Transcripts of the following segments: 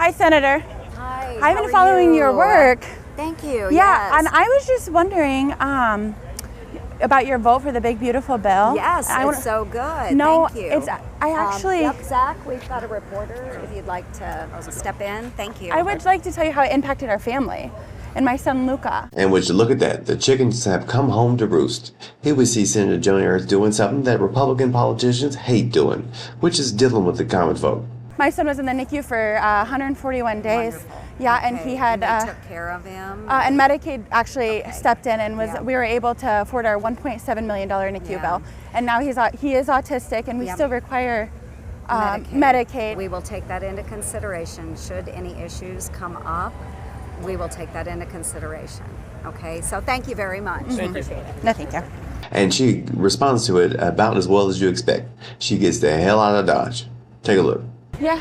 Hi, Senator. Hi. I've been following your work. Thank you. Yeah, Yes. and I was just wondering about your vote for the big beautiful bill. Yes, it's so good. No, Thank you. I actually. Yep, Zach, we've got a reporter. If you'd like to step in, thank you. I would like to tell you how it impacted our family and my son Luca. And would you look at that? The chickens have come home to roost. Here we see Senator Joni Ernst doing something that Republican politicians hate doing, which is dealing with the common folk. My son was in the NICU for 141 days. Wonderful. Yeah, Okay. and he had. And they took care of him. And Medicaid actually Okay. stepped in and Yeah. we were able to afford our $1.7 million NICU Yeah. bill. And now he is autistic, and we Yep. still require Medicaid. We will take that into consideration. Should any issues come up, we will take that into consideration. Okay, so thank you very much. Appreciate it. No, thank you. And she responds to it about as well as you expect. She gets the hell out of Dodge. Take a look. Yeah.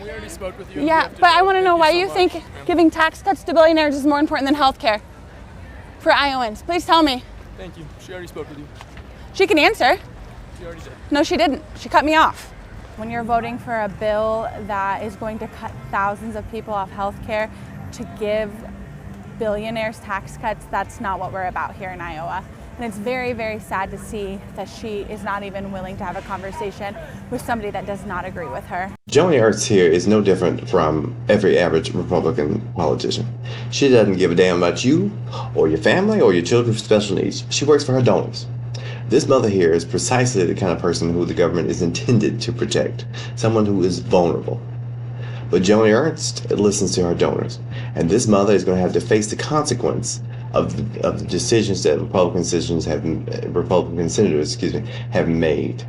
We already spoke with you. Yeah, but I want to know why you think giving tax cuts to billionaires is more important than health care for Iowans. Please tell me. Thank you. She already spoke with you. She can answer. She already did. No, she didn't. She cut me off. When you're voting for a bill that is going to cut thousands of people off health care to give billionaires tax cuts, that's not what we're about here in Iowa. And it's very, very sad to see that she is not even willing to have a conversation with somebody that does not agree with her. Joni Ernst here is no different from every average Republican politician. She doesn't give a damn about you or your family or your children with special needs. She works for her donors. This mother here is precisely the kind of person who the government is intended to protect, someone who is vulnerable. But Joni Ernst listens to her donors, and this mother is going to have to face the consequence of the decisions that Republican senators have made.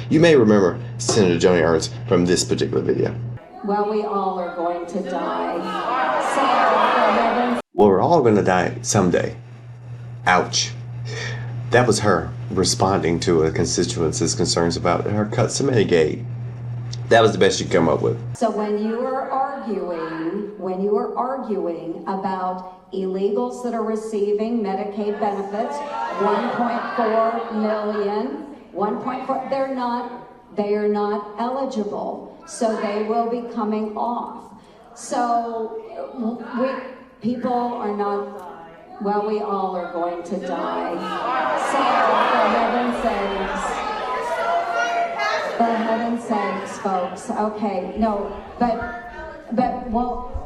You may remember Senator Joni Ernst from this particular video. Well, we all are going to die. Well, we're all going to die someday. Ouch. That was her responding to a constituent's concerns about her cuts to Medicaid. That was the best she could come up with. So when you are arguing about illegals that are receiving Medicaid benefits, 1.4 million, 1.4, they are not eligible. So they will be coming off. So people are not. Well, we all are going to die. So, for heaven's sakes, folks. Okay, no, but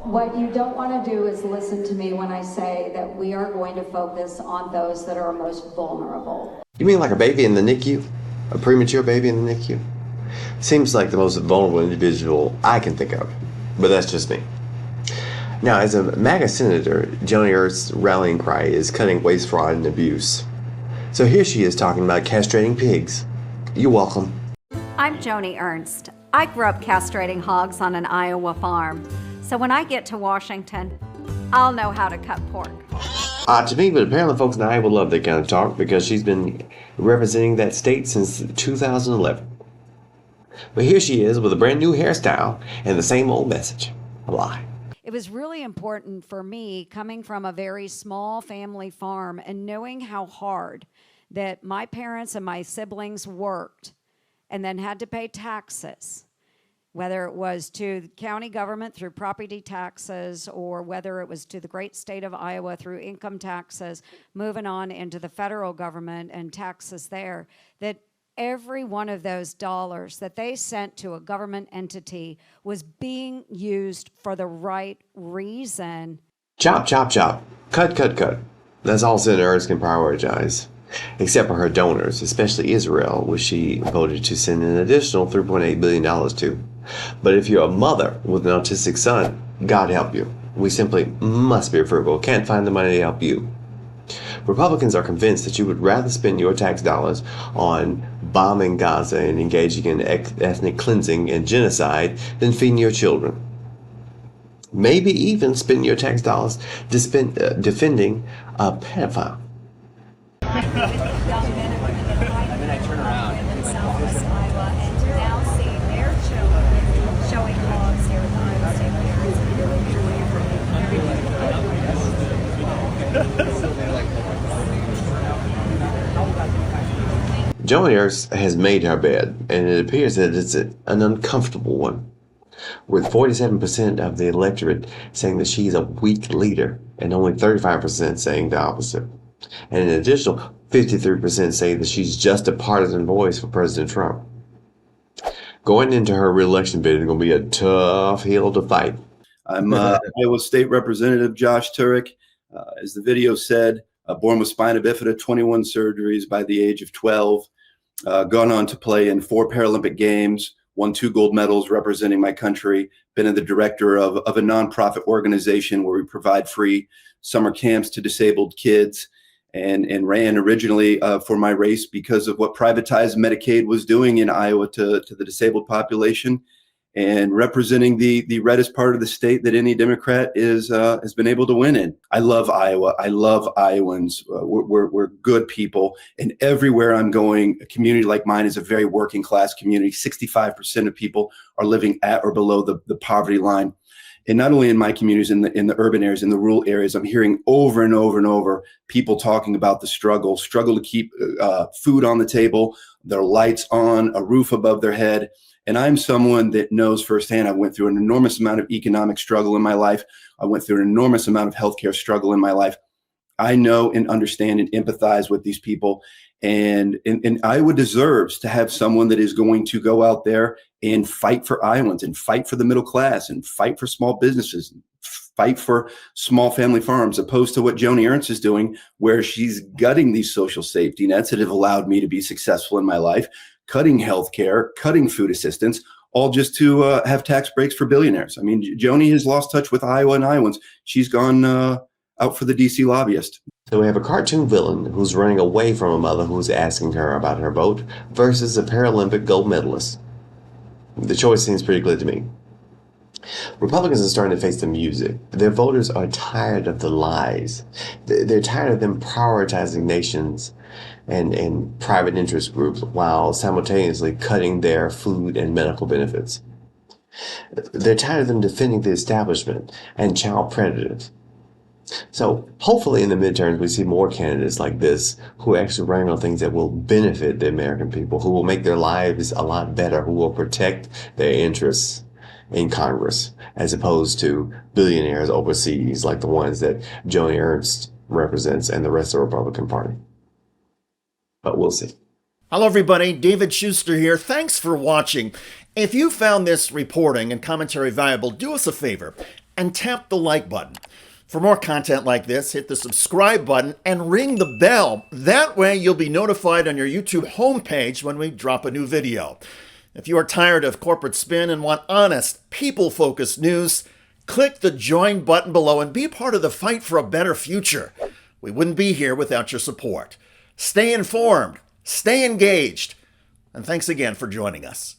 what you don't want to do is listen to me when I say that we are going to focus on those that are most vulnerable. You mean like a baby in the NICU? A premature baby in the NICU? Seems like the most vulnerable individual I can think of, but that's just me. Now, as a MAGA senator, Joni Ernst's rallying cry is cutting waste, fraud, and abuse. So here she is talking about castrating pigs. You're welcome. I'm Joni Ernst. I grew up castrating hogs on an Iowa farm. So when I get to Washington, I'll know how to cut pork. To me, but apparently folks in Iowa love that kind of talk because she's been representing that state since 2011. But here she is with a brand new hairstyle and the same old message. A lie. It was really important for me, coming from a very small family farm and knowing how hard that my parents and my siblings worked and then had to pay taxes, whether it was to the county government through property taxes or whether it was to the great state of Iowa through income taxes, moving on into the federal government and taxes there, that every one of those dollars that they sent to a government entity was being used for the right reason. Chop, chop, chop. Cut, cut, cut. That's all Senator Ernst can prioritize. Except for her donors, especially Israel, which she voted to send an additional $3.8 billion to. But if you're a mother with an autistic son, God help you. We simply must be frugal. Can't find the money to help you. Republicans are convinced that you would rather spend your tax dollars on bombing Gaza and engaging in ethnic cleansing and genocide than feeding your children. Maybe even spend your tax dollars defending a pedophile. Young men and women in Iowa and Southwest Iowa, and to now see their children showing hogs here at the Iowa State Fair is really Joni Ernst has made her bed, and it appears that it's an uncomfortable one. with 47% of the electorate saying that she's a weak leader and only 35% saying the opposite. And an additional 53% say that she's just a partisan voice for President Trump. Going into her re-election bid is going to be a tough hill to fight. I'm Iowa State Representative Josh Turek. As the video said, born with spina bifida, 21 surgeries by the age of 12, gone on to play in 4 Paralympic Games, won 2 gold medals representing my country, been the director of a nonprofit organization where we provide free summer camps to disabled kids, and ran originally for my race because of what privatized Medicaid was doing in Iowa to the disabled population, and representing the reddest part of the state that any Democrat has been able to win in. I love Iowa. I love Iowans. We're good people, and everywhere I'm going, a community like mine is a very working class community. 65% of people are living at or below the poverty line. And not only in my communities, in the urban areas, in the rural areas, I'm hearing over and over and over people talking about the struggle to keep food on the table, their lights on, a roof above their head. And I'm someone that knows firsthand. I went through an enormous amount of economic struggle in my life. I went through an enormous amount of healthcare struggle in my life. I know and understand and empathize with these people. And Iowa deserves to have someone that is going to go out there and fight for Iowans, and fight for the middle class, and fight for small businesses, and fight for small family farms, opposed to what Joni Ernst is doing, where she's gutting these social safety nets that have allowed me to be successful in my life, cutting healthcare, cutting food assistance, all just to have tax breaks for billionaires. I mean, Joni has lost touch with Iowa and Iowans. She's gone out for the DC lobbyist. So we have a cartoon villain who's running away from a mother who's asking her about her vote versus a Paralympic gold medalist. The choice seems pretty clear to me. Republicans are starting to face the music. Their voters are tired of the lies. They're tired of them prioritizing nations and private interest groups while simultaneously cutting their food and medical benefits. They're tired of them defending the establishment and child predators. So hopefully in the midterms, we see more candidates like this who actually running on things that will benefit the American people, who will make their lives a lot better, who will protect their interests in Congress, as opposed to billionaires overseas like the ones that Joni Ernst represents and the rest of the Republican Party. But we'll see. Hello, everybody. David Schuster here. Thanks for watching. If you found this reporting and commentary valuable, do us a favor and tap the like button. For more content like this, hit the subscribe button and ring the bell. That way you'll be notified on your YouTube homepage when we drop a new video. If you are tired of corporate spin and want honest, people-focused news, click the join button below and be part of the fight for a better future. We wouldn't be here without your support. Stay informed, stay engaged, and thanks again for joining us.